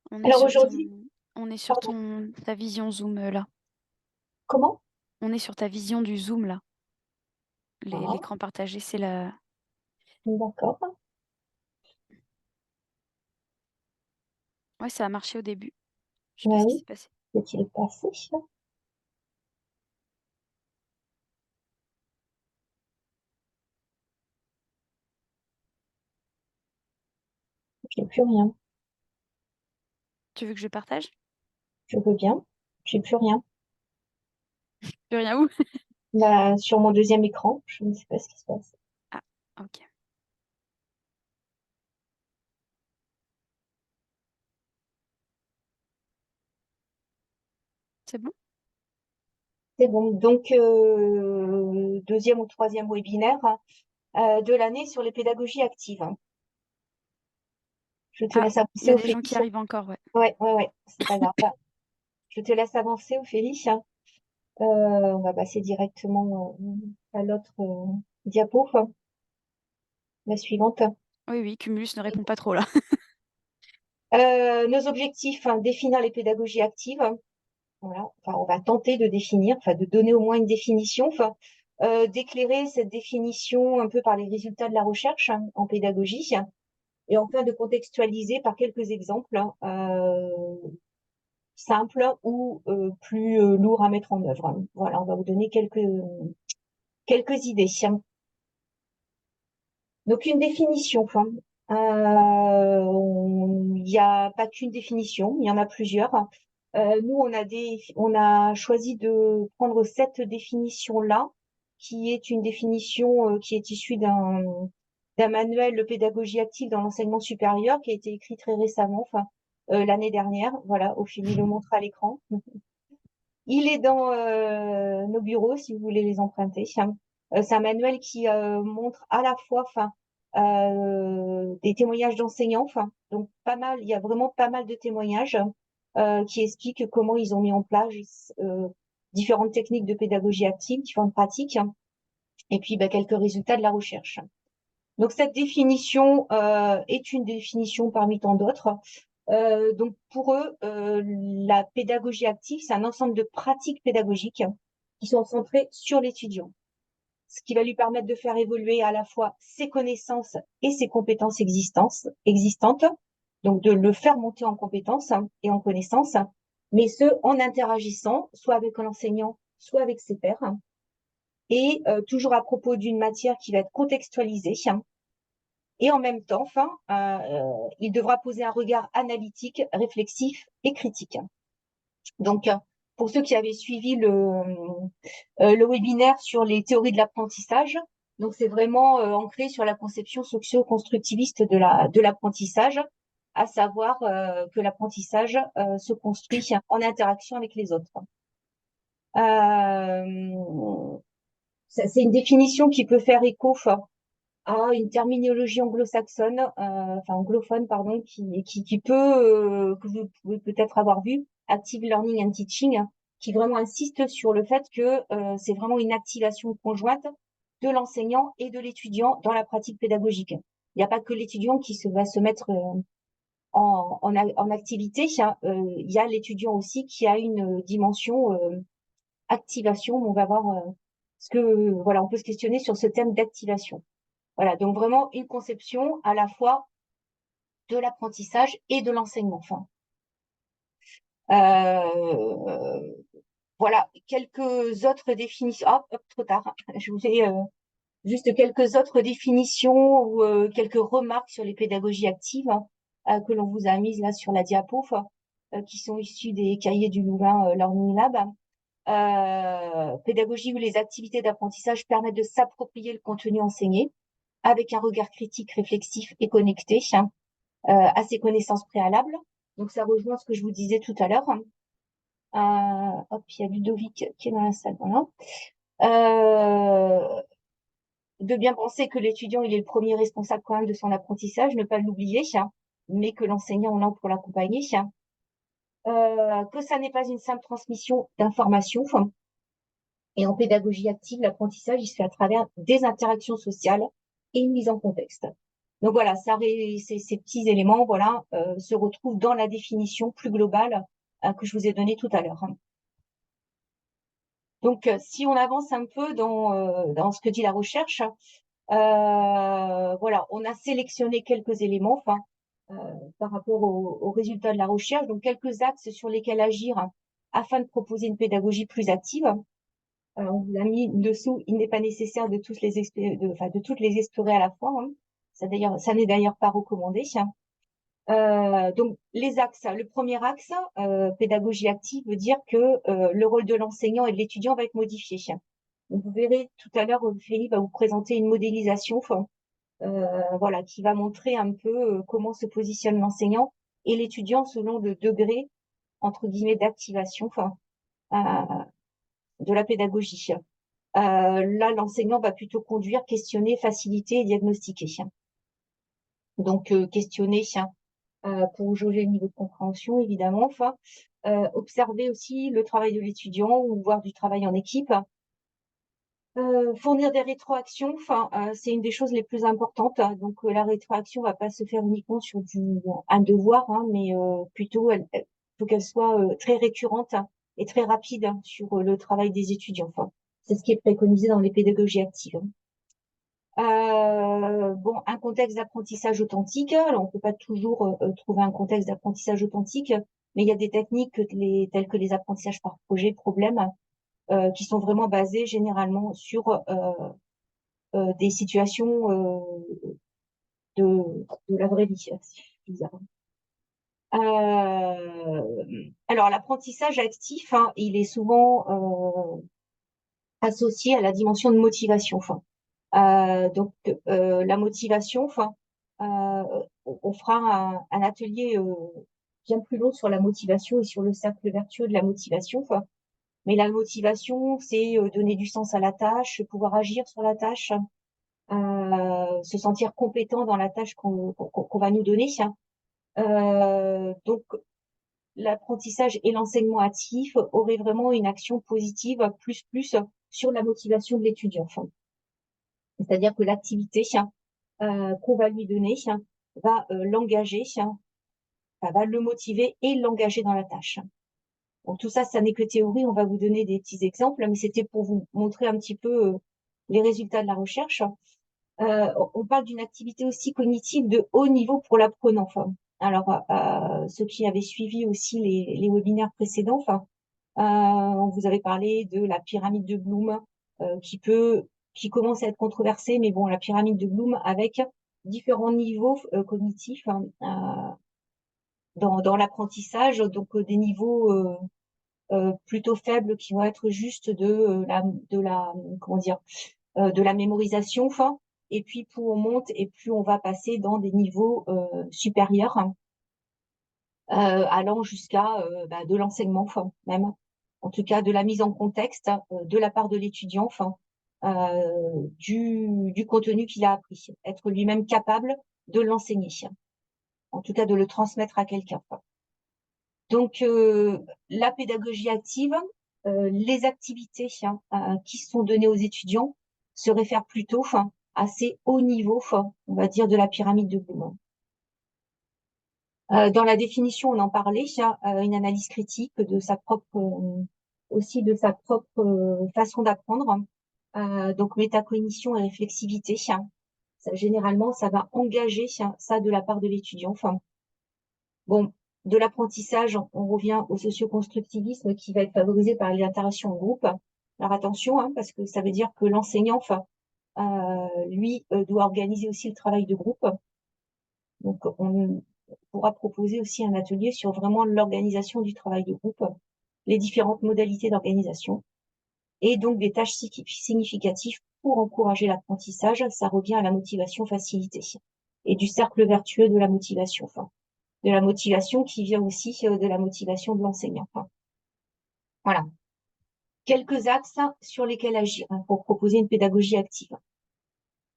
On est Alors sur aujourd'hui, pardon, ta vision Zoom là. comment? On est sur ta vision du Zoom là. Ah, L'écran partagé, c'est la. d'accord. Ouais, ça a marché au début. Je sais pas Ouais, ce qui oui, s'est passé. qu'est-il passé? J'ai plus rien. Tu veux que je partage? Je veux bien. J'ai plus rien. Plus rien où? Bah, sur mon deuxième écran, je ne sais pas ce qui se passe. Ah, ok. C'est bon? C'est bon. Donc, deuxième ou troisième webinaire de l'année sur les pédagogies actives. Je te Ah, laisse il y avancer, a des gens Ophélie. qui arrivent encore, ouais. Ouais, c'est pas grave. Je te laisse avancer, Ophélie. On va passer directement à l'autre diapo, la suivante. Oui, oui, Cumulus ne répond pas trop là. Nos objectifs, définir les pédagogies actives. Voilà. Enfin, on va tenter de définir, enfin, de donner au moins une définition, enfin, d'éclairer cette définition un peu par les résultats de la recherche en pédagogie, et enfin de contextualiser par quelques exemples simples ou plus lourds à mettre en œuvre. Voilà, on va vous donner quelques idées. Donc une définition. Il n'y a pas qu'une définition, il y en a plusieurs. Nous, on a choisi de prendre cette définition-là, qui est une définition qui est issue d'un manuel de pédagogie active dans l'enseignement supérieur qui a été écrit très récemment, l'année dernière. Voilà, Ophélie le montre à l'écran. Il est dans nos bureaux si vous voulez les emprunter. C'est un manuel qui montre à la fois, des témoignages d'enseignants, donc pas mal. Il y a vraiment pas mal de témoignages qui expliquent comment ils ont mis en place différentes techniques de pédagogie active, différentes pratiques, et puis quelques résultats de la recherche. Donc cette définition est une définition parmi tant d'autres. Donc pour eux, la pédagogie active, c'est un ensemble de pratiques pédagogiques qui sont centrées sur l'étudiant, ce qui va lui permettre de faire évoluer à la fois ses connaissances et ses compétences existantes, donc de le faire monter en compétences et en connaissances, mais ce en interagissant soit avec l'enseignant, soit avec ses pairs, et toujours à propos d'une matière qui va être contextualisée. Et en même temps, il devra poser un regard analytique, réflexif et critique. Donc, pour ceux qui avaient suivi le webinaire sur les théories de l'apprentissage, donc c'est vraiment ancré sur la conception socio-constructiviste de l'apprentissage, à savoir que l'apprentissage se construit en interaction avec les autres. C'est une définition qui peut faire écho à une terminologie anglo-saxonne, enfin anglophone, pardon, qui peut, que vous pouvez peut-être avoir vu, Active Learning and Teaching, qui vraiment insiste sur le fait que c'est vraiment une activation conjointe de l'enseignant et de l'étudiant dans la pratique pédagogique. Il n'y a pas que l'étudiant qui va se mettre en activité, il y a l'étudiant aussi qui a une dimension activation. On va voir ce que, voilà, on peut se questionner sur ce thème d'activation. Voilà, donc vraiment une conception à la fois de l'apprentissage et de l'enseignement. Euh, voilà, quelques autres définitions. Hop, trop tard. Je voulais juste quelques autres définitions ou quelques remarques sur les pédagogies actives que l'on vous a mises là sur la diapo, qui sont issues des cahiers du Louvain Learning Lab. Pédagogie où les activités d'apprentissage permettent de s'approprier le contenu enseigné avec un regard critique, réflexif et connecté à ses connaissances préalables. Donc ça rejoint ce que je vous disais tout à l'heure. Hop, il y a Ludovic qui est dans la salle. Voilà. De bien penser que l'étudiant il est le premier responsable quand même de son apprentissage, ne pas l'oublier, mais que l'enseignant est là pour l'accompagner. Que ça n'est pas une simple transmission d'informations. Et en pédagogie active, l'apprentissage il se fait à travers des interactions sociales et une mise en contexte. Donc voilà, ces petits éléments, voilà, se retrouvent dans la définition plus globale que je vous ai donnée tout à l'heure. Donc, si on avance un peu dans ce que dit la recherche, voilà, on a sélectionné quelques éléments, enfin, par rapport aux résultats de la recherche, donc quelques axes sur lesquels agir afin de proposer une pédagogie plus active. On vous a mis dessous, il n'est pas nécessaire de toutes les explorer à la fois, hein. Ça n'est d'ailleurs pas recommandé. Donc, les axes. Le premier axe, pédagogie active, veut dire que le rôle de l'enseignant et de l'étudiant va être modifié. Donc, vous verrez tout à l'heure, Philippe va vous présenter une modélisation, voilà, qui va montrer un peu comment se positionne l'enseignant et l'étudiant selon le degré, entre guillemets, d'activation, de la pédagogie. Là, l'enseignant va plutôt conduire, questionner, faciliter et diagnostiquer. Donc, questionner pour jauger le niveau de compréhension, évidemment. Enfin, observer aussi le travail de l'étudiant ou voir du travail en équipe. Fournir des rétroactions, enfin, c'est une des choses les plus importantes. Donc, la rétroaction va pas se faire uniquement sur un devoir, hein, mais plutôt, il faut qu'elle soit très récurrente et très rapide sur le travail des étudiants. Enfin, c'est ce qui est préconisé dans les pédagogies actives. Bon, un contexte d'apprentissage authentique. Alors, on peut pas toujours trouver un contexte d'apprentissage authentique, mais il y a des techniques telles que les apprentissages par projet, problème, qui sont vraiment basées généralement sur des situations de la vraie vie, si je puis dire. Alors, l'apprentissage actif, hein, il est souvent associé à la dimension de motivation. Enfin, donc, la motivation, enfin, on fera un atelier bien plus long sur la motivation et sur le cercle vertueux de la motivation. Enfin, mais la motivation, c'est donner du sens à la tâche, pouvoir agir sur la tâche, se sentir compétent dans la tâche qu'on va nous donner. Donc, l'apprentissage et l'enseignement actif auraient vraiment une action positive plus sur la motivation de l'étudiant. Enfin, c'est-à-dire que l'activité qu'on va lui donner va l'engager, ça va le motiver et l'engager dans la tâche. Donc tout ça, ça n'est que théorie. On va vous donner des petits exemples, mais c'était pour vous montrer un petit peu les résultats de la recherche. On parle d'une activité aussi cognitive de haut niveau pour l'apprenant. Enfin, alors, ceux qui avaient suivi aussi les webinaires précédents, enfin, on vous avait parlé de la pyramide de Bloom, qui commence à être controversée, mais bon, la pyramide de Bloom avec différents niveaux cognitifs dans l'apprentissage, donc des niveaux plutôt faibles qui vont être juste comment dire, de la mémorisation, enfin, et puis plus on monte et plus on va passer dans des niveaux supérieurs, allant jusqu'à de l'enseignement, enfin, même, en tout cas de la mise en contexte de la part de l'étudiant, enfin, du contenu qu'il a appris, être lui-même capable de l'enseigner, en tout cas de le transmettre à quelqu'un. Donc, la pédagogie active, les activités qui sont données aux étudiants se réfèrent plutôt à ces hauts niveaux, on va dire, de la pyramide de Bloom. Dans la définition, on en parlait, une analyse critique de sa propre, aussi de sa propre façon d'apprendre. Donc, métacognition et réflexivité. Généralement, ça va engager ça de la part de l'étudiant. Enfin, bon, de l'apprentissage, on revient au socioconstructivisme qui va être favorisé par l'interaction en groupe. Alors attention, parce que ça veut dire que l'enseignant, lui, doit organiser aussi le travail de groupe. Donc, on pourra proposer aussi un atelier sur vraiment l'organisation du travail de groupe, les différentes modalités d'organisation, et donc des tâches significatives pour encourager l'apprentissage. Ça revient à la motivation facilitée et du cercle vertueux de la motivation. Enfin, de la motivation qui vient aussi de la motivation de l'enseignant. Enfin, voilà. Quelques axes sur lesquels agir pour proposer une pédagogie active.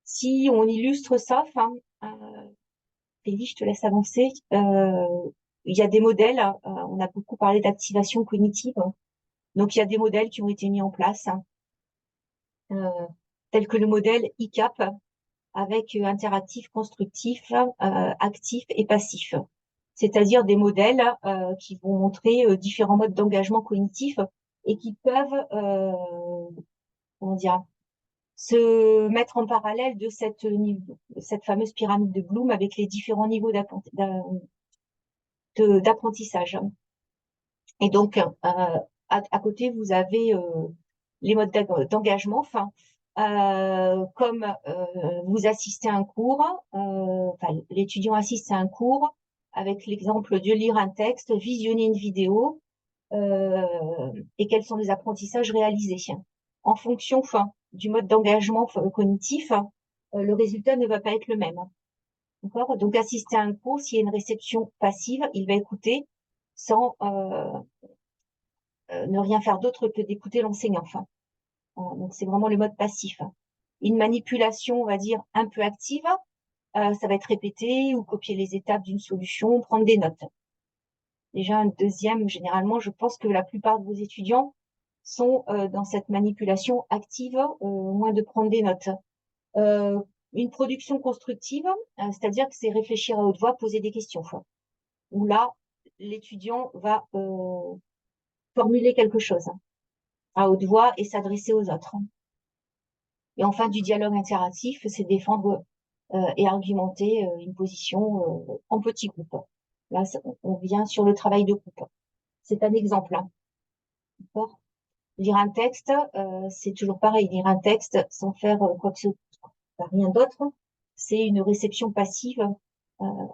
Si on illustre ça, Félix, je te laisse avancer. Il y a des modèles, on a beaucoup parlé d'activation cognitive, donc il y a des modèles qui ont été mis en place, tels que le modèle ICAP, avec interactif, constructif, actif et passif. C'est-à-dire des modèles qui vont montrer différents modes d'engagement cognitif et qui peuvent, comment dire, se mettre en parallèle de cette fameuse pyramide de Bloom avec les différents niveaux d'apprentissage. Et donc, à côté, vous avez les modes d'engagement. Enfin, comme vous assistez à un cours, enfin, l'étudiant assiste à un cours avec l'exemple de lire un texte, visionner une vidéo, et quels sont les apprentissages réalisés. En fonction, enfin, du mode d'engagement cognitif, le résultat ne va pas être le même. D'accord? Donc, assister à un cours, s'il y a une réception passive, il va écouter sans ne rien faire d'autre que d'écouter l'enseignant. Enfin, donc, c'est vraiment le mode passif. Une manipulation, on va dire, un peu active, ça va être répéter ou copier les étapes d'une solution, prendre des notes. Déjà, un deuxième, généralement, je pense que la plupart de vos étudiants sont dans cette manipulation active, moins de prendre des notes. Une production constructive, c'est-à-dire que c'est réfléchir à haute voix, poser des questions. Où là, l'étudiant va formuler quelque chose à haute voix et s'adresser aux autres. Et enfin, du dialogue interactif, c'est défendre et argumenter une position en petits groupes. Là, on vient sur le travail de groupe. C'est un exemple. D'accord. Lire un texte, c'est toujours pareil. Lire un texte sans faire quoi que ce soit, rien d'autre, c'est une réception passive euh,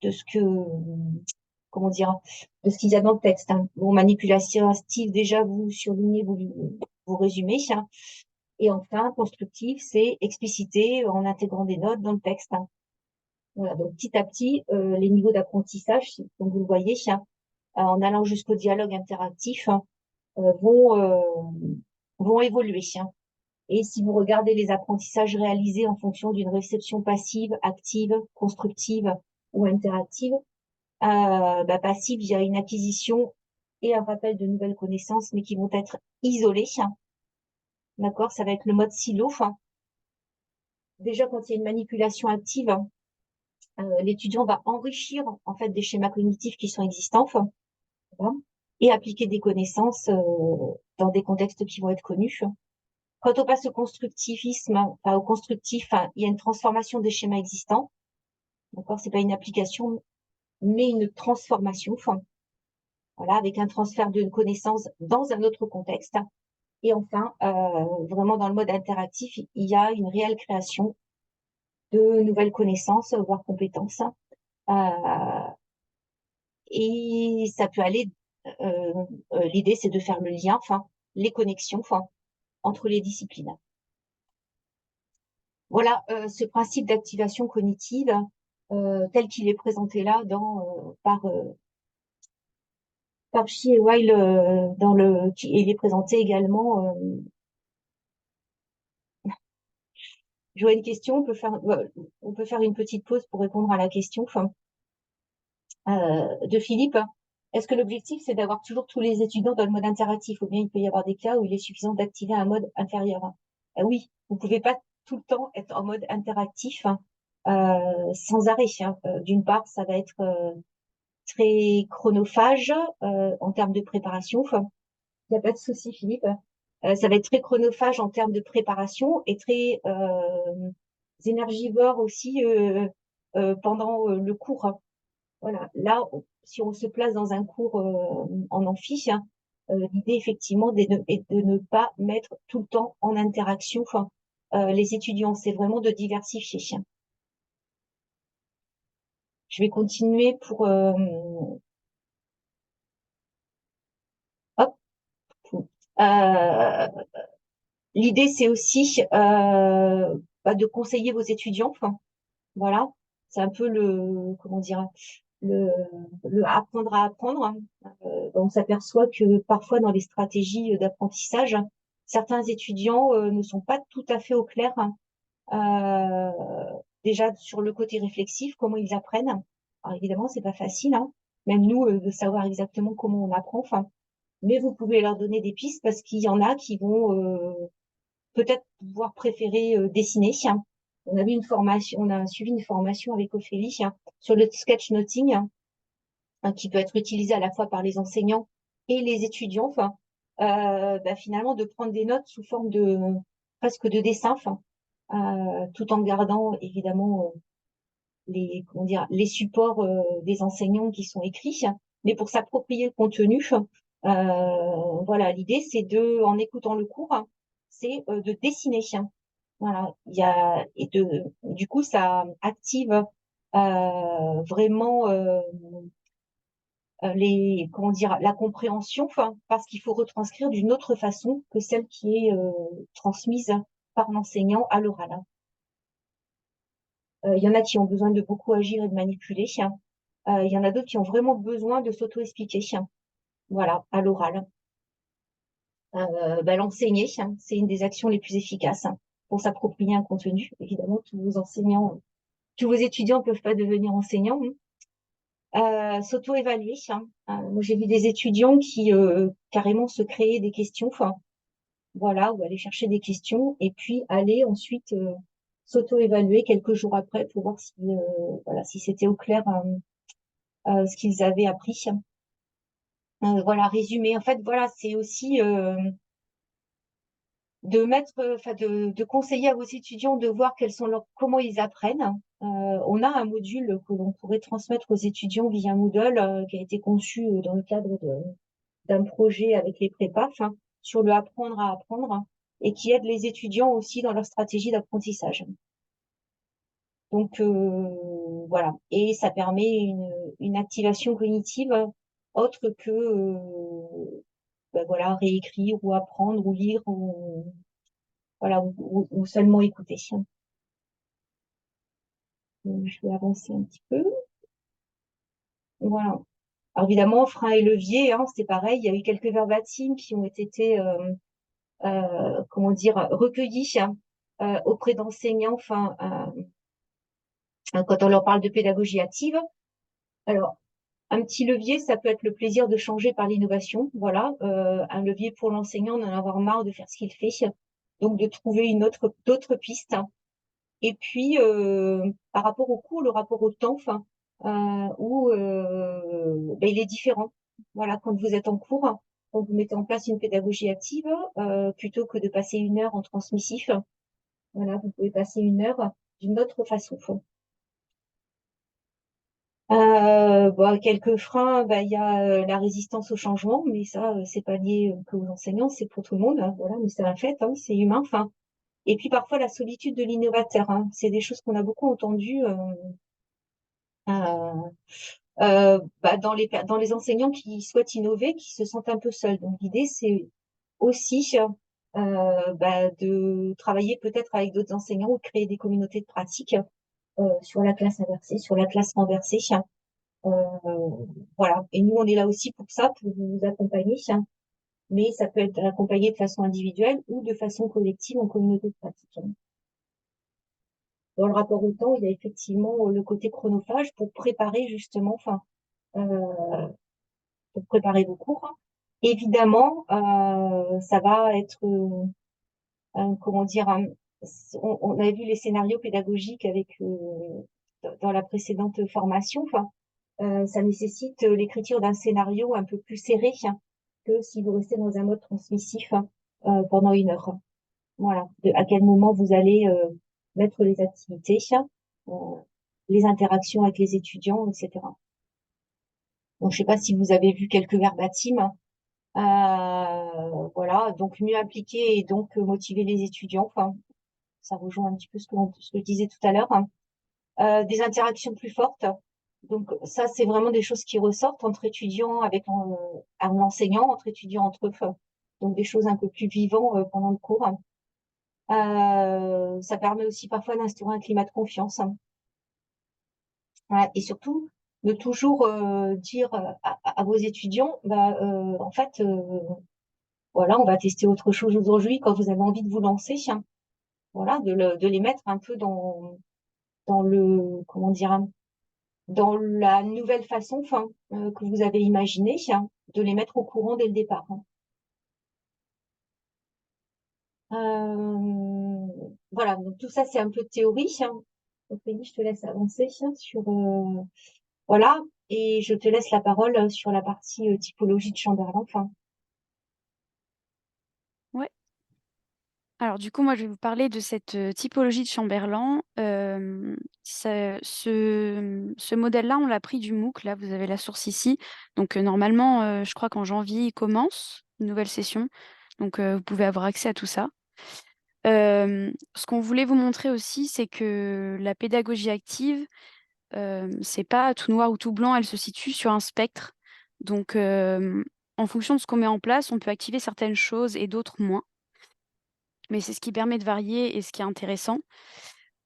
de ce que, comment dire, de ce qu'il y a dans le texte. Bon, manipulation active, déjà, vous surlignez, vous résumez. Et enfin, constructif, c'est expliciter en intégrant des notes dans le texte. Voilà, donc petit à petit, les niveaux d'apprentissage, comme vous le voyez, en allant jusqu'au dialogue interactif, vont évoluer. Et si vous regardez les apprentissages réalisés en fonction d'une réception passive, active, constructive ou interactive, passive, il y a une acquisition et un rappel de nouvelles connaissances, mais qui vont être isolées. D'accord? Ça va être le mode silo. Déjà, quand il y a une manipulation active, l'étudiant va enrichir en fait des schémas cognitifs qui sont existants, voilà, et appliquer des connaissances dans des contextes qui vont être connus. Quand on passe au constructivisme, enfin, au constructif, il y a une transformation des schémas existants. D'accord, c'est pas une application, mais une transformation. Voilà, avec un transfert de connaissances dans un autre contexte. Et enfin, vraiment dans le mode interactif, il y a une réelle création de nouvelles connaissances, voire compétences. Euh, et ça peut aller. L'idée, c'est de faire le lien, enfin, les connexions, enfin, entre les disciplines. Voilà ce principe d'activation cognitive tel qu'il est présenté là par Chi et Weil il est présenté également. Je vois une question, on peut faire une petite pause pour répondre à la question de Philippe. Est-ce que l'objectif c'est d'avoir toujours tous les étudiants dans le mode interactif ou bien il peut y avoir des cas où il est suffisant d'activer un mode inférieur? Oui, vous pouvez pas tout le temps être en mode interactif sans arrêt. D'une part, ça va être très chronophage en termes de préparation. Il n'y a pas de souci, Philippe. Ça va être très chronophage en termes de préparation et très énergivore aussi pendant le cours. Voilà. Là, si on se place dans un cours en amphi, l'idée effectivement est de ne pas mettre tout le temps en interaction les étudiants. C'est vraiment de diversifier. Je vais continuer pour hop. Euh, L'idée, c'est aussi de conseiller vos étudiants. Voilà, c'est un peu comment dire, le, le apprendre à apprendre. On s'aperçoit que parfois dans les stratégies d'apprentissage, certains étudiants ne sont pas tout à fait au clair. Euh, Déjà sur le côté réflexif, comment ils apprennent. Alors évidemment, c'est pas facile, même nous, de savoir exactement comment on apprend. Mais vous pouvez leur donner des pistes parce qu'il y en a qui vont peut-être pouvoir préférer dessiner. on a suivi une formation avec Ophélie sur le sketchnoting, qui peut être utilisé à la fois par les enseignants et les étudiants. Enfin, finalement, de prendre des notes sous forme de presque de dessin, tout en gardant évidemment les supports des enseignants qui sont écrits, mais pour s'approprier le contenu, voilà, l'idée c'est en écoutant le cours, c'est de dessiner. Voilà, du coup ça active vraiment comment dire, la compréhension, parce qu'il faut retranscrire d'une autre façon que celle qui est transmise par l'enseignant à l'oral. Il y en a qui ont besoin de beaucoup agir et de manipuler. Il y en a d'autres qui ont vraiment besoin de s'auto-expliquer. Voilà, à l'oral. L'enseigner, c'est une des actions les plus efficaces pour s'approprier un contenu. Évidemment, tous vos étudiants ne peuvent pas devenir enseignants. S'auto-évaluer. Moi, j'ai vu des étudiants qui carrément se créaient des questions, voilà, ou aller chercher des questions et puis aller ensuite s'auto-évaluer quelques jours après pour voir si, voilà, si c'était au clair ce qu'ils avaient appris. Voilà, résumé. En fait, voilà, c'est aussi de conseiller à vos étudiants de voir comment ils apprennent. On a un module que l'on pourrait transmettre aux étudiants via Moodle qui a été conçu dans le cadre d'un projet avec les prépas, sur le apprendre à apprendre et qui aide les étudiants aussi dans leur stratégie d'apprentissage. Donc voilà, et ça permet une activation cognitive autre que voilà, réécrire ou apprendre ou lire ou voilà, ou seulement écouter. Donc, je vais avancer un petit peu. Voilà. Alors évidemment, frein et levier, c'est pareil. Il y a eu quelques verbatims qui ont été, comment dire, recueillis auprès d'enseignants. Quand on leur parle de pédagogie active. Alors, un petit levier, ça peut être le plaisir de changer par l'innovation. Voilà, un levier pour l'enseignant d'en avoir marre de faire ce qu'il fait, donc de trouver d'autres pistes. Et puis, par rapport au cours, le rapport au temps, où il est différent. Voilà, quand vous êtes en cours, quand vous mettez en place une pédagogie active, plutôt que de passer une heure en transmissif, voilà, vous pouvez passer une heure d'une autre façon. Quelques freins, il y a la résistance au changement, mais ça, c'est pas lié que aux enseignants, c'est pour tout le monde. Voilà, mais c'est un fait, c'est humain. Et puis parfois la solitude de l'innovateur. C'est des choses qu'on a beaucoup entendues dans les enseignants qui souhaitent innover, qui se sentent un peu seuls. Donc l'idée, c'est aussi de travailler peut-être avec d'autres enseignants ou de créer des communautés de pratique sur la classe inversée, sur la classe renversée. Euh, voilà. Et nous, on est là aussi pour ça, pour vous accompagner. Mais ça peut être accompagné de façon individuelle ou de façon collective en communauté de pratique. Dans le rapport au temps, il y a effectivement le côté chronophage pour préparer justement, pour préparer vos cours. Évidemment, ça va être, comment dire, on a vu les scénarios pédagogiques dans la précédente formation. Ça nécessite l'écriture d'un scénario un peu plus serré que si vous restez dans un mode transmissif pendant une heure. Voilà, à quel moment vous allez mettre les activités, euh, les interactions avec les étudiants, etc. Donc, je sais pas si vous avez vu quelques verbatims. Voilà, donc mieux appliquer et donc motiver les étudiants. Ça rejoint un petit peu ce que je disais tout à l'heure. Des interactions plus fortes. Donc ça, c'est vraiment des choses qui ressortent entre étudiants avec un enseignant, entre étudiants entre eux. Donc des choses un peu plus vivantes pendant le cours. Ça permet aussi parfois d'instaurer un climat de confiance. Voilà. Et surtout, de toujours dire à vos étudiants, en fait, voilà, on va tester autre chose aujourd'hui quand vous avez envie de vous lancer. Voilà, de les mettre un peu dans le, comment dire, dans la nouvelle façon, que vous avez imaginée, de les mettre au courant dès le départ. voilà, donc tout ça, c'est un peu de théorie, hein. Donc, Fanny, je te laisse avancer hein, sur, voilà, et je te laisse la parole sur la partie typologie de Chamberlain. Enfin, Ouais. Alors du coup, moi, je vais vous parler de cette typologie de Chamberlain. Ce modèle-là, on l'a pris du MOOC. Là, vous avez la source ici. Donc normalement, je crois qu'en janvier, il commence une nouvelle session. Donc vous pouvez avoir accès à tout ça. Ce qu'on voulait vous montrer aussi, c'est que la pédagogie active, c'est pas tout noir ou tout blanc, elle se situe sur un spectre. Donc, en fonction de ce qu'on met en place, on peut activer certaines choses et d'autres moins. Mais c'est ce qui permet de varier et ce qui est intéressant.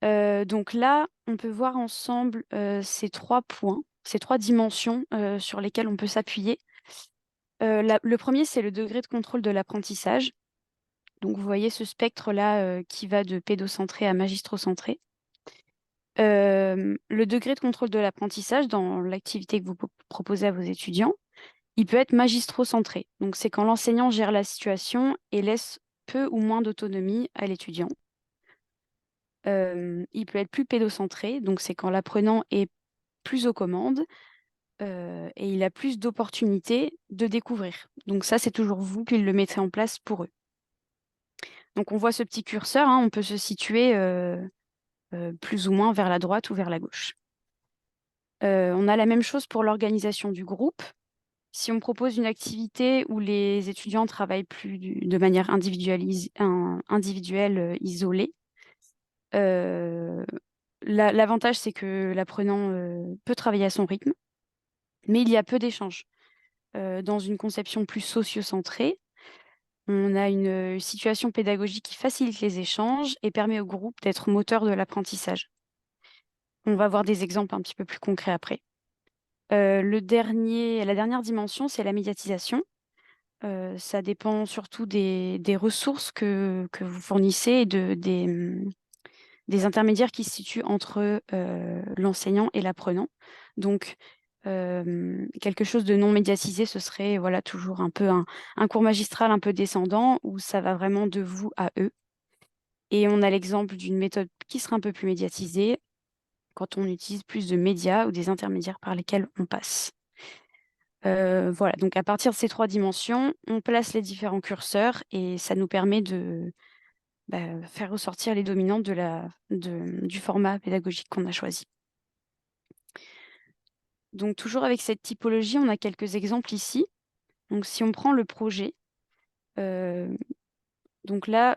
Donc là, on peut voir ensemble ces 3 points, ces 3 dimensions sur lesquelles on peut s'appuyer. Le premier, c'est le degré de contrôle de l'apprentissage. Donc, vous voyez ce spectre-là qui va de pédocentré à magistrocentré. Le degré de contrôle de l'apprentissage dans l'activité que vous proposez à vos étudiants, il peut être magistro-centré. Donc, c'est quand l'enseignant gère la situation et laisse peu ou moins d'autonomie à l'étudiant. Il peut être plus pédocentré, donc c'est quand l'apprenant est plus aux commandes et il a plus d'opportunités de découvrir. Donc ça, c'est toujours vous qui le mettrez en place pour eux. Donc on voit ce petit curseur, hein, on peut se situer plus ou moins vers la droite ou vers la gauche. On a la même chose pour l'organisation du groupe. Si on propose une activité où les étudiants travaillent plus de manière individuelle, isolée, l'avantage, c'est que l'apprenant peut travailler à son rythme, mais il y a peu d'échanges. Dans une conception plus socio-centrée, on a une situation pédagogique qui facilite les échanges et permet au groupe d'être moteur de l'apprentissage. On va voir des exemples un petit peu plus concrets après. La dernière dimension, c'est la médiatisation. Ça dépend surtout des ressources que vous fournissez et des intermédiaires qui se situent entre l'enseignant et l'apprenant. Donc, quelque chose de non médiatisé, ce serait voilà, toujours un peu un cours magistral un peu descendant où ça va vraiment de vous à eux. Et on a l'exemple d'une méthode qui sera un peu plus médiatisée quand on utilise plus de médias ou des intermédiaires par lesquels on passe. Voilà, donc à partir de ces 3 dimensions, on place les différents curseurs et ça nous permet de faire ressortir les dominantes du format pédagogique qu'on a choisi. Donc toujours avec cette typologie, on a quelques exemples ici. Donc si on prend le projet, donc là,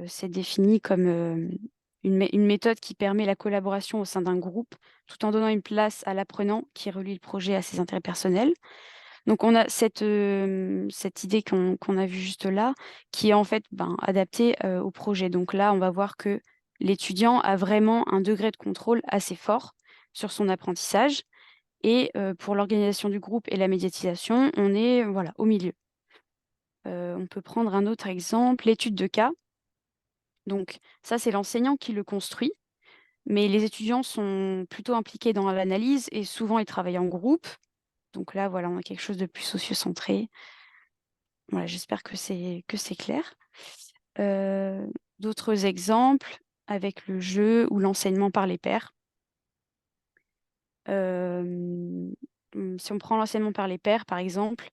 c'est défini comme une méthode qui permet la collaboration au sein d'un groupe, tout en donnant une place à l'apprenant qui relie le projet à ses intérêts personnels. Donc on a cette idée qu'on a vue juste là, qui est en fait adaptée au projet. Donc là, on va voir que l'étudiant a vraiment un degré de contrôle assez fort sur son apprentissage. Et pour l'organisation du groupe et la médiatisation, on est voilà, au milieu. On peut prendre un autre exemple, l'étude de cas. Donc ça, c'est l'enseignant qui le construit, mais les étudiants sont plutôt impliqués dans l'analyse et souvent ils travaillent en groupe. Donc là, voilà, on a quelque chose de plus socio-centré. Voilà, j'espère que c'est clair. D'autres exemples avec le jeu ou l'enseignement par les pairs. Si on prend l'enseignement par les pairs, par exemple,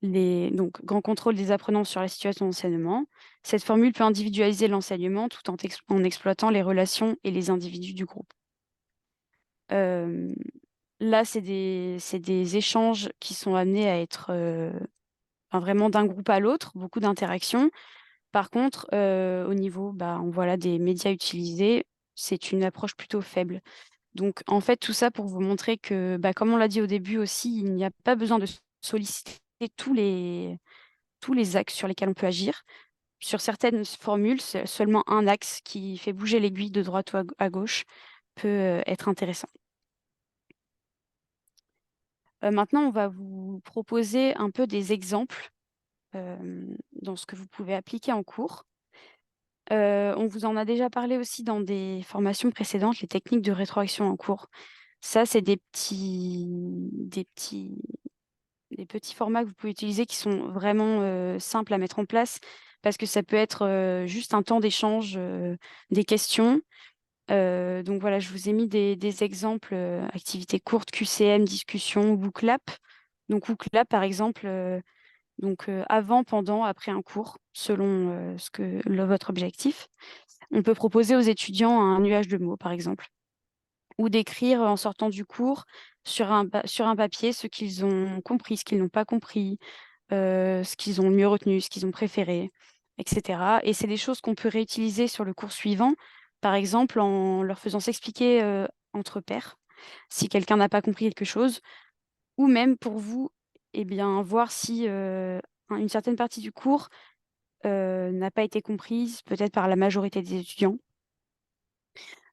donc, grand contrôle des apprenants sur la situation d'enseignement. Cette formule peut individualiser l'enseignement tout en exploitant les relations et les individus du groupe. Là, c'est des échanges qui sont amenés à être vraiment d'un groupe à l'autre, beaucoup d'interactions. Par contre, au niveau on voit là des médias utilisés, c'est une approche plutôt faible. Donc, en fait, tout ça pour vous montrer que, comme on l'a dit au début aussi, il n'y a pas besoin de solliciter tous les axes sur lesquels on peut agir. Sur certaines formules, c'est seulement un axe qui fait bouger l'aiguille de droite ou à gauche peut être intéressant. Maintenant, on va vous proposer un peu des exemples dans ce que vous pouvez appliquer en cours. On vous en a déjà parlé aussi dans des formations précédentes, les techniques de rétroaction en cours. Ça, c'est des petits formats que vous pouvez utiliser qui sont vraiment simples à mettre en place, parce que ça peut être juste un temps d'échange, des questions. Donc voilà, je vous ai mis des exemples, activités courtes, QCM, discussion, WooClap. Donc WooClap, par exemple, avant, pendant, après un cours, selon votre objectif. On peut proposer aux étudiants un nuage de mots, par exemple, ou d'écrire en sortant du cours sur un papier ce qu'ils ont compris, ce qu'ils n'ont pas compris, ce qu'ils ont le mieux retenu, ce qu'ils ont préféré, etc. Et c'est des choses qu'on peut réutiliser sur le cours suivant, par exemple en leur faisant s'expliquer entre pairs, si quelqu'un n'a pas compris quelque chose, ou même pour vous, eh bien, voir si une certaine partie du cours n'a pas été comprise, peut-être par la majorité des étudiants.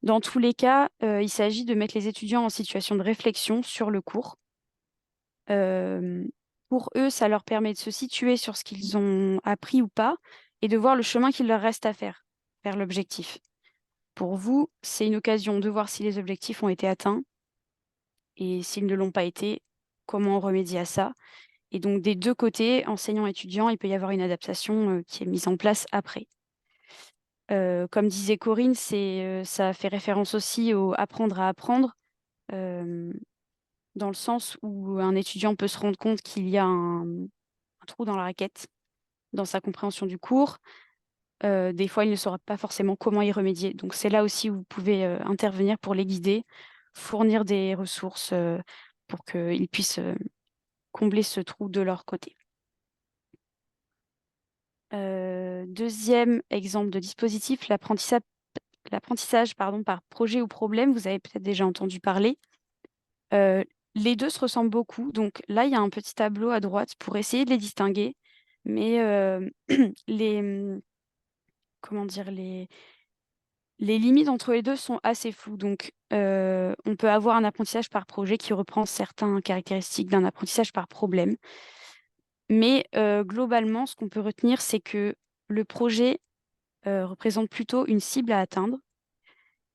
Dans tous les cas, il s'agit de mettre les étudiants en situation de réflexion sur le cours. Euh, pour eux, ça leur permet de se situer sur ce qu'ils ont appris ou pas et de voir le chemin qu'il leur reste à faire vers l'objectif. Pour vous, c'est une occasion de voir si les objectifs ont été atteints et s'ils ne l'ont pas été, comment on remédie à ça. Et donc, des deux côtés, enseignants-étudiants, il peut y avoir une adaptation qui est mise en place après. Comme disait Corinne, ça fait référence aussi au apprendre à apprendre, euh, dans le sens où un étudiant peut se rendre compte qu'il y a un trou dans la raquette dans sa compréhension du cours. Des fois, il ne saura pas forcément comment y remédier. Donc, c'est là aussi où vous pouvez intervenir pour les guider, fournir des ressources pour qu'ils puissent combler ce trou de leur côté. Deuxième exemple de dispositif, l'apprentissage par projet ou problème. Vous avez peut-être déjà entendu parler. Euh, les deux se ressemblent beaucoup. Donc là, il y a un petit tableau à droite pour essayer de les distinguer. Mais les, comment dire, les limites entre les deux sont assez floues. Donc, on peut avoir un apprentissage par projet qui reprend certaines caractéristiques d'un apprentissage par problème. Mais globalement, ce qu'on peut retenir, c'est que le projet représente plutôt une cible à atteindre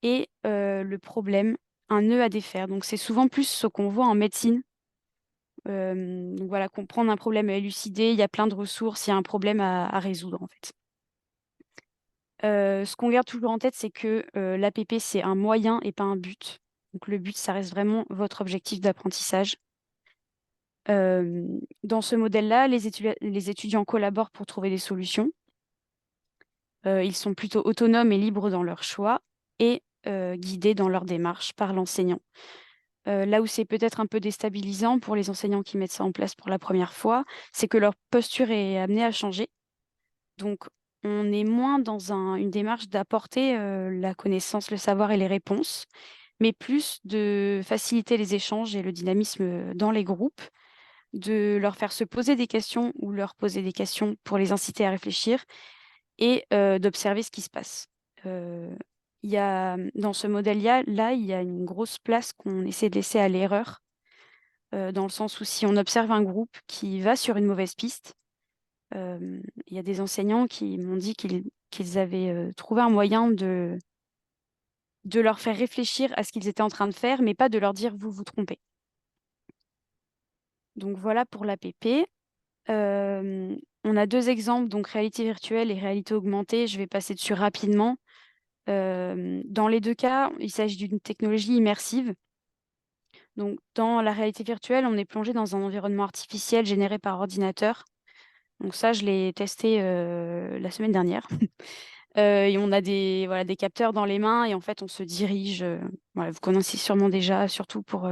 et le problème, un nœud à défaire. Donc, c'est souvent plus ce qu'on voit en médecine. Donc voilà, comprendre un problème à élucider, il y a plein de ressources, il y a un problème à résoudre en fait. Ce qu'on garde toujours en tête, c'est que l'APP, c'est un moyen et pas un but. Donc le but, ça reste vraiment votre objectif d'apprentissage. Dans ce modèle-là, les étudiants collaborent pour trouver des solutions. Ils sont plutôt autonomes et libres dans leurs choix et guidés dans leur démarche par l'enseignant. Là où c'est peut-être un peu déstabilisant pour les enseignants qui mettent ça en place pour la première fois, c'est que leur posture est amenée à changer. Donc, on est moins dans une démarche d'apporter la connaissance, le savoir et les réponses, mais plus de faciliter les échanges et le dynamisme dans les groupes, de leur faire se poser des questions ou leur poser des questions pour les inciter à réfléchir et d'observer ce qui se passe. Euh, dans ce modèle-là, il y a une grosse place qu'on essaie de laisser à l'erreur, dans le sens où si on observe un groupe qui va sur une mauvaise piste, il y a des enseignants qui m'ont dit qu'ils avaient trouvé un moyen de leur faire réfléchir à ce qu'ils étaient en train de faire, mais pas de leur dire vous vous trompez. Donc voilà pour l'APP. On a deux exemples, donc réalité virtuelle et réalité augmentée. Je vais passer dessus rapidement. Dans les deux cas, il s'agit d'une technologie immersive. Donc, dans la réalité virtuelle, on est plongé dans un environnement artificiel généré par ordinateur. Donc ça, je l'ai testé la semaine dernière. Et on a voilà, des capteurs dans les mains et en fait, on se dirige. Voilà, vous connaissez sûrement déjà, surtout pour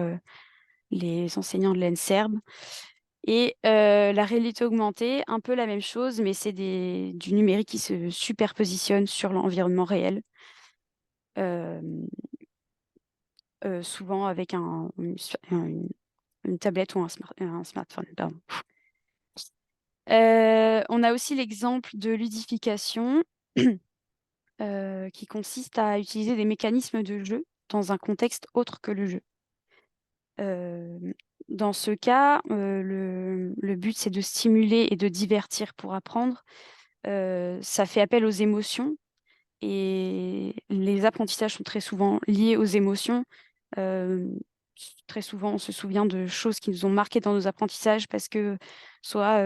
les enseignants de l'ENSERB. Et la réalité augmentée, un peu la même chose, mais c'est du numérique qui se superpositionne sur l'environnement réel. Euh, Souvent avec une tablette ou un smartphone. Pardon. On a aussi l'exemple de ludification qui consiste à utiliser des mécanismes de jeu dans un contexte autre que le jeu. Euh, Dans ce cas, le but, c'est de stimuler et de divertir pour apprendre. Ça fait appel aux émotions et les apprentissages sont très souvent liés aux émotions. Euh, très souvent, on se souvient de choses qui nous ont marquées dans nos apprentissages parce que soit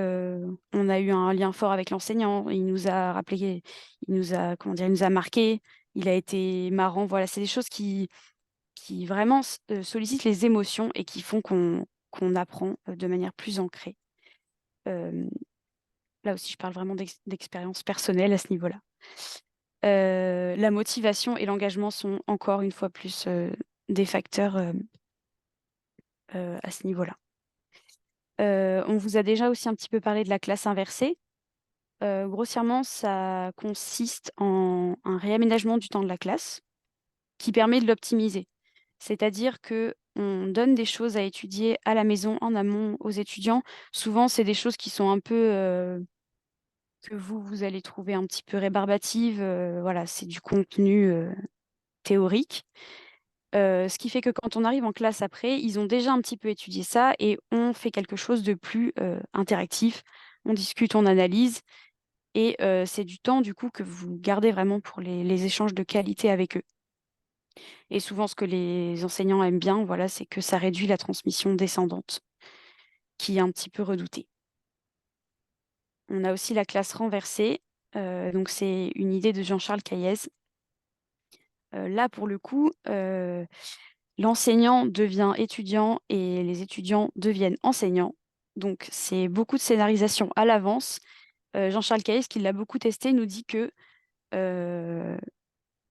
on a eu un lien fort avec l'enseignant, il nous a rappelé, il nous a, comment dire, il nous a marqué, il a été marrant. Voilà, c'est des choses qui vraiment sollicitent les émotions et qui font qu'on apprend de manière plus ancrée. Euh, Là aussi, je parle vraiment d'expérience personnelle à ce niveau-là. La motivation et l'engagement sont encore une fois plus des facteurs à ce niveau-là. On vous a déjà aussi un petit peu parlé de la classe inversée. Grossièrement, ça consiste en un réaménagement du temps de la classe qui permet de l'optimiser. C'est-à-dire que on donne des choses à étudier à la maison, en amont, aux étudiants. Souvent, c'est des choses qui sont un peu que vous allez trouver un petit peu rébarbatives. Voilà, c'est du contenu théorique. Ce qui fait que quand on arrive en classe après, ils ont déjà un petit peu étudié ça et on fait quelque chose de plus interactif. On discute, on analyse et c'est du temps du coup que vous gardez vraiment pour les échanges de qualité avec eux. Et souvent, ce que les enseignants aiment bien, voilà, c'est que ça réduit la transmission descendante, qui est un petit peu redoutée. On a aussi la classe renversée. Donc, c'est une idée de Jean-Charles Caillez. Là, pour le coup, l'enseignant devient étudiant et les étudiants deviennent enseignants. Donc, c'est beaucoup de scénarisation à l'avance. Jean-Charles Caillez, qui l'a beaucoup testé, nous dit que euh,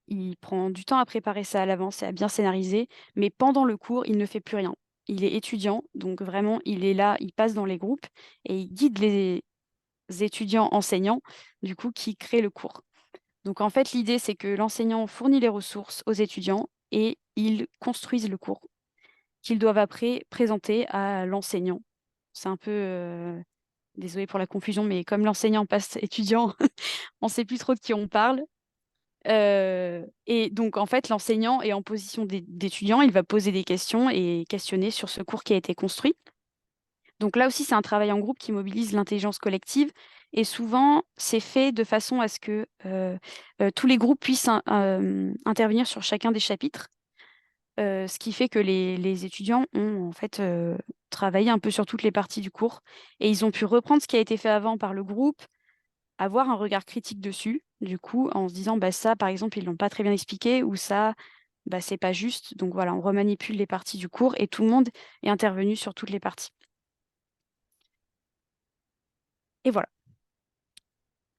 il prend du temps à préparer ça à l'avance et à bien scénariser, mais pendant le cours, il ne fait plus rien. Il est étudiant, donc vraiment, il est là, il passe dans les groupes et il guide les étudiants enseignants, du coup, qui créent le cours. Donc en fait, l'idée, c'est que l'enseignant fournit les ressources aux étudiants et ils construisent le cours qu'ils doivent après présenter à l'enseignant. C'est un peu, désolé pour la confusion, mais comme l'enseignant passe étudiant, on ne sait plus trop de qui on parle. Et donc, en fait, l'enseignant est en position d'étudiant, il va poser des questions et questionner sur ce cours qui a été construit. Donc là aussi, c'est un travail en groupe qui mobilise l'intelligence collective. Et souvent, c'est fait de façon à ce que tous les groupes puissent intervenir sur chacun des chapitres, ce qui fait que les étudiants ont en fait travaillé un peu sur toutes les parties du cours. Et ils ont pu reprendre ce qui a été fait avant par le groupe, avoir un regard critique dessus, du coup, en se disant, bah, ça, par exemple, ils l'ont pas très bien expliqué, ou ça, bah, c'est pas juste. Donc voilà, on remanipule les parties du cours et tout le monde est intervenu sur toutes les parties. Et voilà.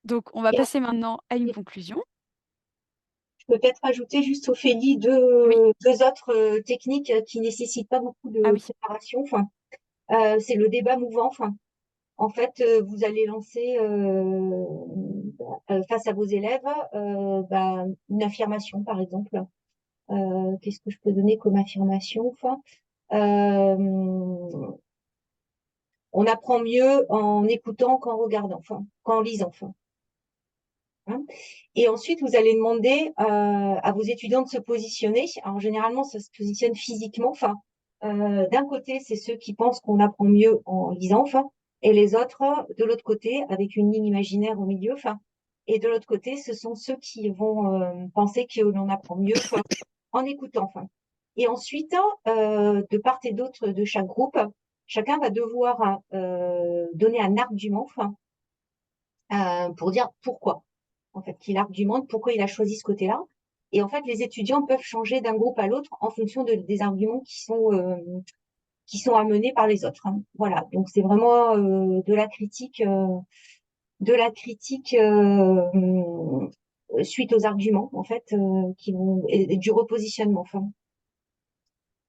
Donc, on va Et passer maintenant à une conclusion. je peux peut-être ajouter juste, Ophélie, Oui, deux autres techniques qui nécessitent pas beaucoup ah de oui, préparation. Enfin, c'est le débat mouvant. Enfin, en fait, vous allez lancer face à vos élèves une affirmation, par exemple. Qu'est-ce que je peux donner comme affirmation? Enfin, euh, on apprend mieux en écoutant qu'en regardant, enfin, qu'en lisant. Enfin, hein. Et ensuite, vous allez demander à vos étudiants de se positionner. Alors, généralement, ça se positionne physiquement. Enfin, d'un côté, c'est ceux qui pensent qu'on apprend mieux en lisant, enfin, et les autres, de l'autre côté, avec une ligne imaginaire au milieu, enfin, et de l'autre côté, ce sont ceux qui vont penser que l'on apprend mieux, enfin, en écoutant, enfin. Et ensuite, de part et d'autre de chaque groupe, chacun va devoir donner un argument, enfin, pour dire pourquoi en fait, qu'il argumente pourquoi il a choisi ce côté-là. Et en fait, les étudiants peuvent changer d'un groupe à l'autre en fonction des arguments qui sont amenés par les autres, hein. Voilà, donc c'est vraiment de la critique suite aux arguments, en fait, et du repositionnement. Enfin,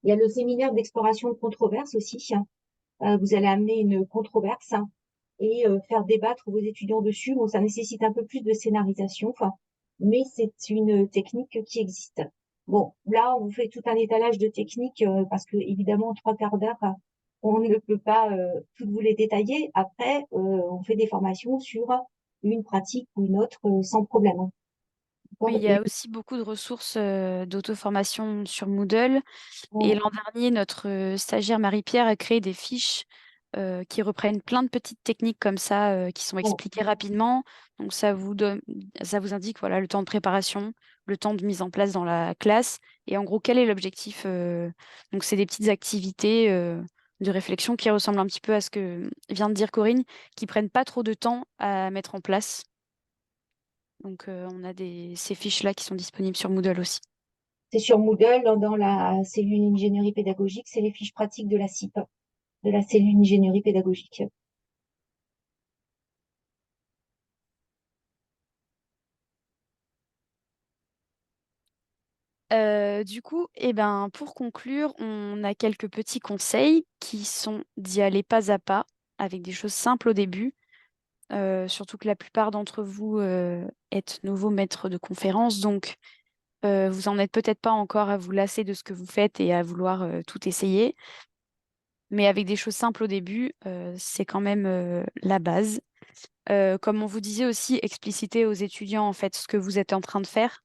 il y a le séminaire d'exploration de controverses aussi. Vous allez amener une controverse et faire débattre vos étudiants dessus. Bon, ça nécessite un peu plus de scénarisation, enfin, mais c'est une technique qui existe. Bon, là, on vous fait tout un étalage de techniques parce que évidemment, en 3 quarts d'heure, on ne peut pas toutes vous les détailler. Après, on fait des formations sur une pratique ou une autre sans problème, hein. oui, D'accord. il y a aussi beaucoup de ressources d'auto-formation sur Moodle. Et l'an dernier, notre stagiaire Marie-Pierre a créé des fiches qui reprennent plein de petites techniques comme ça, qui sont Bon, expliquées rapidement. Donc ça vous indique voilà, le temps de préparation, le temps de mise en place dans la classe et en gros quel est l'objectif. Donc c'est des petites activités de réflexion qui ressemblent un petit peu à ce que vient de dire Corinne, qui prennent pas trop de temps à mettre en place. Donc on a ces fiches-là qui sont disponibles sur Moodle aussi. c'est sur Moodle, dans la cellule ingénierie pédagogique, c'est les fiches pratiques de la CIP, de la cellule ingénierie pédagogique. Du coup, eh ben, pour conclure, on a quelques petits conseils qui sont d'y aller pas à pas, avec des choses simples au début, surtout que la plupart d'entre vous êtes nouveaux maîtres de conférences, donc vous en êtes peut-être pas encore à vous lasser de ce que vous faites et à vouloir tout essayer, mais avec des choses simples au début, c'est quand même la base. Comme on vous disait aussi, expliciter aux étudiants en fait ce que vous êtes en train de faire.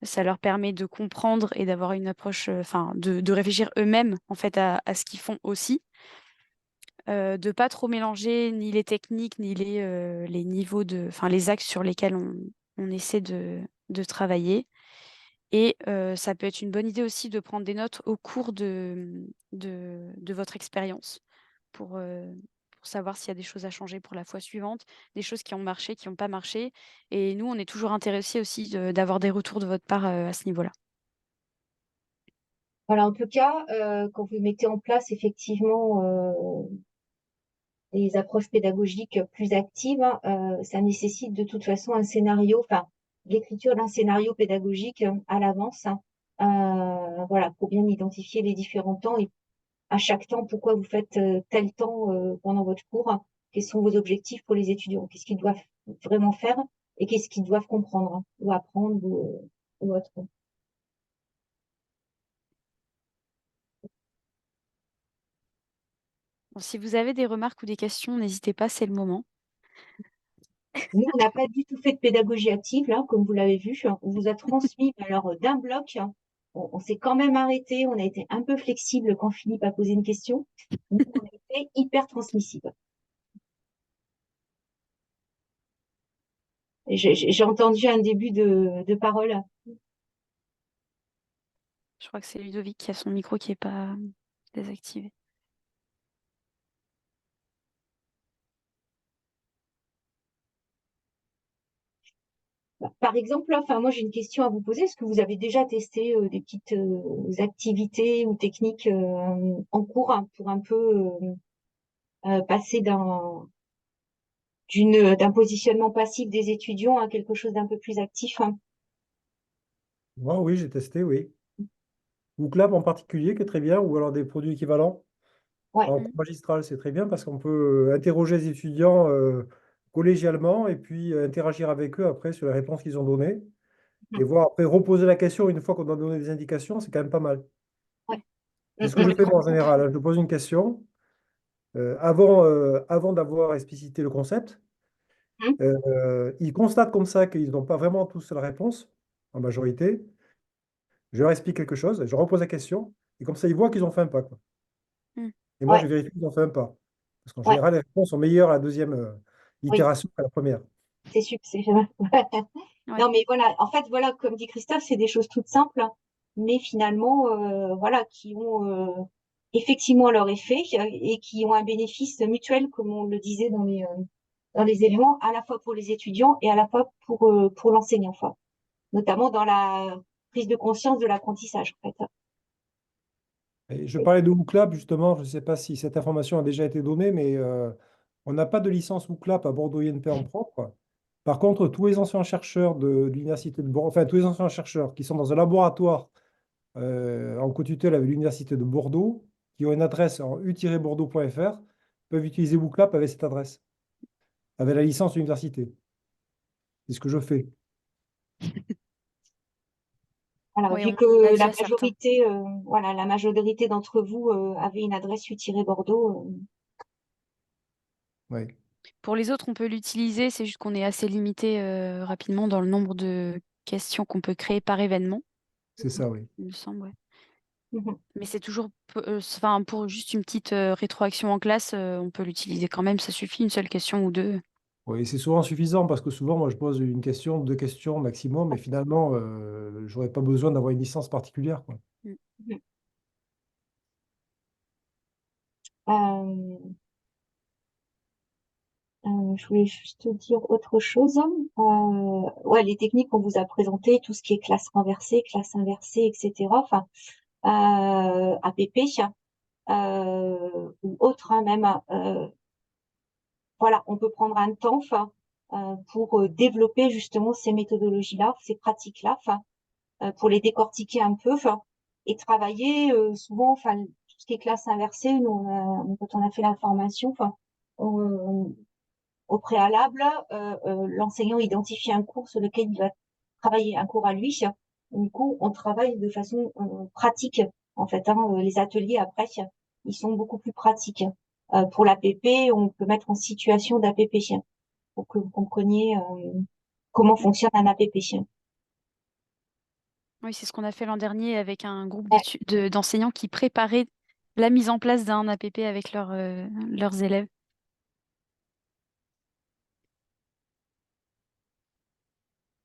Ça leur permet de comprendre et d'avoir une approche, enfin, de réfléchir eux-mêmes en fait à ce qu'ils font aussi. De pas trop mélanger ni les techniques ni les niveaux enfin, les axes sur lesquels on essaie de travailler. Et ça peut être une bonne idée aussi de prendre des notes au cours de votre expérience pour savoir s'il y a des choses à changer pour la fois suivante, des choses qui ont marché, qui n'ont pas marché. Et nous, on est toujours intéressés aussi d'avoir des retours de votre part à ce niveau-là. Voilà, en tout cas, quand vous mettez en place effectivement des approches pédagogiques plus actives, ça nécessite de toute façon un scénario, enfin, l'écriture d'un scénario pédagogique à l'avance, hein. Voilà, pour bien identifier les différents temps et à chaque temps, pourquoi vous faites tel temps pendant votre cours, hein. Quels sont vos objectifs pour les étudiants, qu'est-ce qu'ils doivent vraiment faire et qu'est-ce qu'ils doivent comprendre, hein, ou apprendre ou autre. Bon, si vous avez des remarques ou des questions, n'hésitez pas, c'est le moment. Nous, on n'a pas du tout fait de pédagogie active, là, comme vous l'avez vu. On vous a transmis, mais alors d'un bloc, hein. On s'est quand même arrêté, on a été un peu flexible quand Philippe a posé une question. Nous, on a été hyper transmissible. J'ai entendu un début de parole. Je crois que c'est Ludovic qui a son micro qui n'est pas désactivé. Par exemple, enfin, moi, j'ai une question à vous poser. Est-ce que vous avez déjà testé des petites activités ou techniques en cours, hein, pour un peu passer d'un positionnement passif des étudiants à quelque chose d'un peu plus actif, hein? Moi, oui, j'ai testé, oui. Ou Club en particulier, qui est très bien, ou alors des produits équivalents. Ouais. En Mm. cours magistral, c'est très bien parce qu'on peut interroger les étudiants collégialement et puis interagir avec eux après sur les réponses qu'ils ont données. Et voir après reposer la question une fois qu'on a donné des indications, c'est quand même pas mal. Ouais. C'est ce que je fais moi en général, hein. Je pose une question avant d'avoir explicité le concept. Mhm. Ils constatent comme ça qu'ils n'ont pas vraiment tous la réponse, en majorité. Je leur explique quelque chose, je repose la question, et comme ça, ils voient qu'ils ont fait un pas, quoi. Mm. Et moi, Ouais, je vérifie qu'ils ont fait un pas. Parce qu'en ouais, général, les réponses sont meilleures à la deuxième oui, itération qu'à la première. c'est Ouais. non, mais voilà, en fait, voilà, comme dit Christophe, c'est des choses toutes simples, hein, mais finalement, voilà, qui ont effectivement leur effet et qui ont un bénéfice mutuel, comme on le disait dans les éléments, à la fois pour les étudiants et à la fois pour l'enseignant, enfin, notamment dans la prise de conscience de l'apprentissage, en fait. Et je parlais de WooClap, justement, je ne sais pas si cette information a déjà été donnée, mais on n'a pas de licence WooClap à Bordeaux INP en propre. Par contre, tous les anciens chercheurs de l'Université de Bordeaux, enfin tous les anciens chercheurs qui sont dans un laboratoire en co-tutelle avec l'Université de Bordeaux, qui ont une adresse en u-bordeaux.fr, peuvent utiliser WooClap avec cette adresse, avec la licence université. C'est ce que je fais. Voilà, Oui, vu on a que la déjà certains. majorité, voilà, la majorité d'entre vous avait une adresse U-Bordeaux. Oui, Pour les autres, on peut l'utiliser, c'est juste qu'on est assez limité rapidement dans le nombre de questions qu'on peut créer par événement, c'est ça, oui. il me semble. Ouais. Mhm. Mais c'est toujours, enfin, pour juste une petite rétroaction en classe, on peut l'utiliser quand même, ça suffit, une seule question ou deux. Oui, c'est souvent suffisant parce que souvent, moi, je pose une question, deux questions maximum, et finalement, j'aurais pas besoin d'avoir une licence particulière, quoi. Mm. Mhm. Euh, je voulais juste dire autre chose. Ouais, les techniques qu'on vous a présentées, tout ce qui est classe renversée, classe inversée, etc. Enfin, APP, ou autre, hein, même. Voilà, on peut prendre un temps, enfin, pour développer justement ces méthodologies-là, ces pratiques-là, enfin, pour les décortiquer un peu, enfin, et travailler souvent, enfin, tout ce qui est classe inversée, nous, quand on a fait la formation, enfin, on- au préalable, l'enseignant identifie un cours sur lequel il va travailler, un cours à lui. Du coup, on travaille de façon pratique, en fait. Hein, les ateliers après, ils sont beaucoup plus pratiques. Pour l'APP, on peut mettre en situation d'APP pour que vous compreniez comment fonctionne un APP. Oui, c'est ce qu'on a fait l'an dernier avec un groupe Ouais, d'enseignants qui préparaient la mise en place d'un APP avec leurs élèves.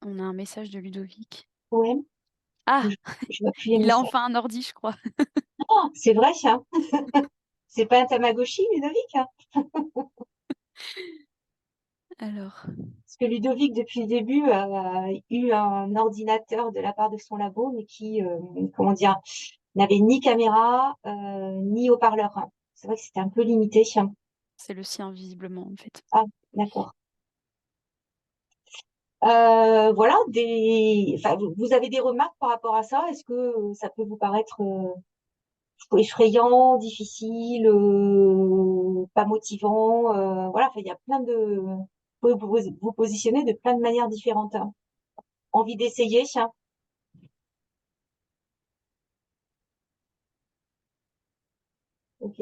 On a un message de Ludovic. ouais, Ah, je, je vois plus les il a messages. enfin un ordi, je crois. Oh, c'est vrai, ça. C'est pas un Tamagotchi, Ludovic, hein. Alors, Parce que Ludovic, depuis le début, a eu un ordinateur de la part de son labo, mais qui, comment dire, n'avait ni caméra, ni haut-parleur, hein. C'est vrai que c'était un peu limité. c'est le sien, visiblement, en fait. Ah, d'accord. Voilà, enfin, vous avez des remarques par rapport à ça? Est-ce que ça peut vous paraître effrayant, difficile, pas motivant? Voilà, enfin, il y a plein de... Vous pouvez vous positionner de plein de manières différentes, hein. Envie d'essayer? Ok.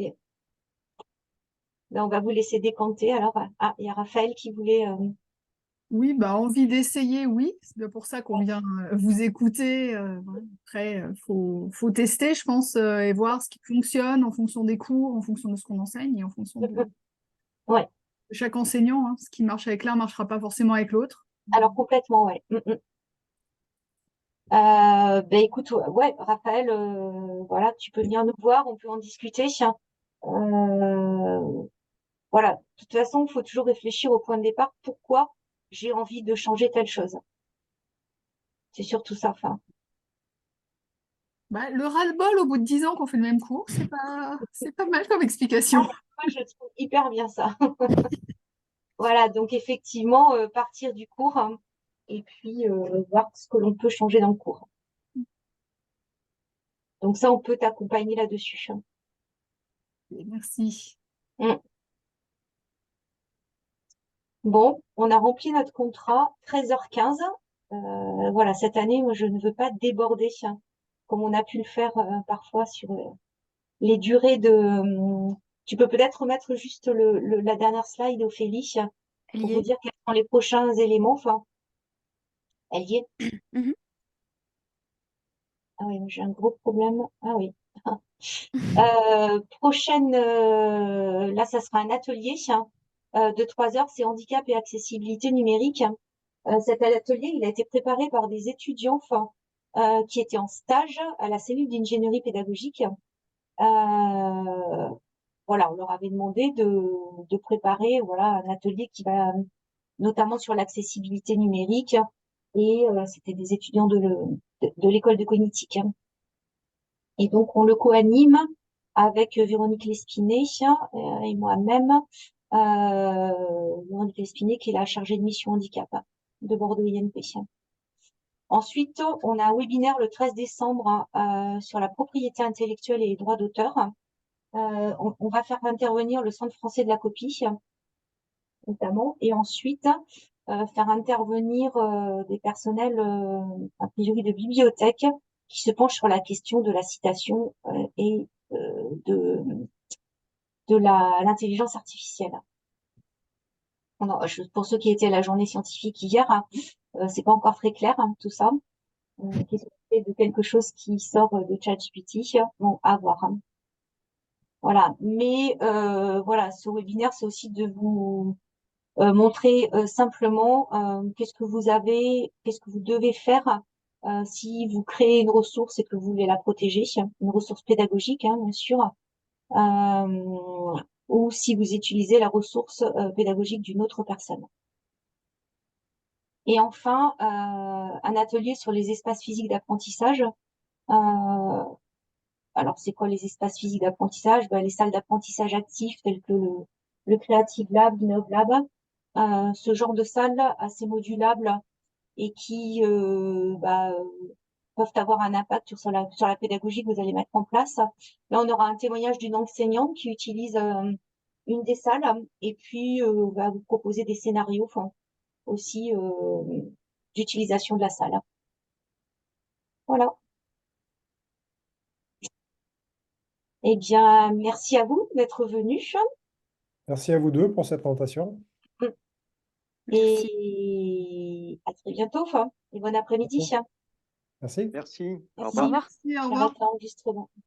Ben, on va vous laisser décanter. Alors, ah, il y a Raphaël qui voulait. Oui, bah, envie d'essayer, oui. C'est bien pour ça qu'on vient vous écouter. Voilà. Après, faut tester, je pense, et voir ce qui fonctionne en fonction des cours, en fonction de ce qu'on enseigne et en fonction Ouais. de chaque enseignant, hein. Ce qui marche avec l'un ne marchera pas forcément avec l'autre. Alors complètement, ouais. Ben écoute, ouais, Raphaël, voilà, tu peux venir nous voir, on peut en discuter. Voilà. De toute façon, il faut toujours réfléchir au point de départ. Pourquoi j'ai envie de changer telle chose? C'est surtout ça. Enfin, Bah, le ras-le-bol au bout de 10 ans qu'on fait le même cours, c'est pas mal comme explication. moi, je trouve hyper bien ça. Voilà. Donc effectivement, partir du cours, hein, et puis voir ce que l'on peut changer dans le cours. Donc ça, on peut t'accompagner là-dessus. Et merci. Mm. Bon, on a rempli notre contrat, 13h15. Voilà, cette année, moi, je ne veux pas déborder, comme on a pu le faire parfois sur les durées de... tu peux peut-être remettre juste la dernière slide, Ophélie, Elle pour y vous est. dire quels sont les prochains éléments. Enfin, elle y est. Mhm. Ah oui, j'ai un gros problème. Ah oui. Prochaine, là, ça sera un atelier de 3 heures, c'est handicap et accessibilité numérique. Cet atelier, il a été préparé par des étudiants, enfin, qui étaient en stage à la cellule d'ingénierie pédagogique. Voilà, on leur avait demandé de préparer, voilà, un atelier qui va notamment sur l'accessibilité numérique. Et c'était des étudiants de l'école de cognitique. Et donc, on le co-anime avec Véronique Lespinet et moi-même. Véronique Lespinet, qui est la chargée de mission handicap de Bordeaux INP. Ensuite, on a un webinaire le 13 décembre sur la propriété intellectuelle et les droits d'auteur. On va faire intervenir le Centre français de la copie, notamment, et ensuite faire intervenir des personnels, a priori de bibliothèque, qui se penchent sur la question de la citation et de, de l'intelligence artificielle. Pour ceux qui étaient à la journée scientifique hier, c'est pas encore très clair, hein, tout ça. et de quelque chose qui sort de ChatGPT. Bon, à voir. Hein. Voilà. Mais voilà, ce webinaire, c'est aussi de vous montrer simplement qu'est-ce que vous avez, qu'est-ce que vous devez faire si vous créez une ressource et que vous voulez la protéger, une ressource pédagogique, hein, bien sûr, ou si vous utilisez la ressource pédagogique d'une autre personne. Et enfin, un atelier sur les espaces physiques d'apprentissage. Alors, c'est quoi les espaces physiques d'apprentissage? Les salles d'apprentissage actifs telles que le Creative Lab, l'Innov Lab, ce genre de salles assez modulables et qui peuvent avoir un impact sur la pédagogie que vous allez mettre en place. Là, on aura un témoignage d'une enseignante qui utilise une des salles et puis va vous proposer des scénarios aussi d'utilisation de la salle. Voilà. Eh bien, merci à vous d'être venus. Merci à vous deux pour cette présentation. Merci. Et à très bientôt. Et bon après-midi. Merci. Merci. Au Merci. revoir. Merci, au revoir. J'arrête l'enregistrement.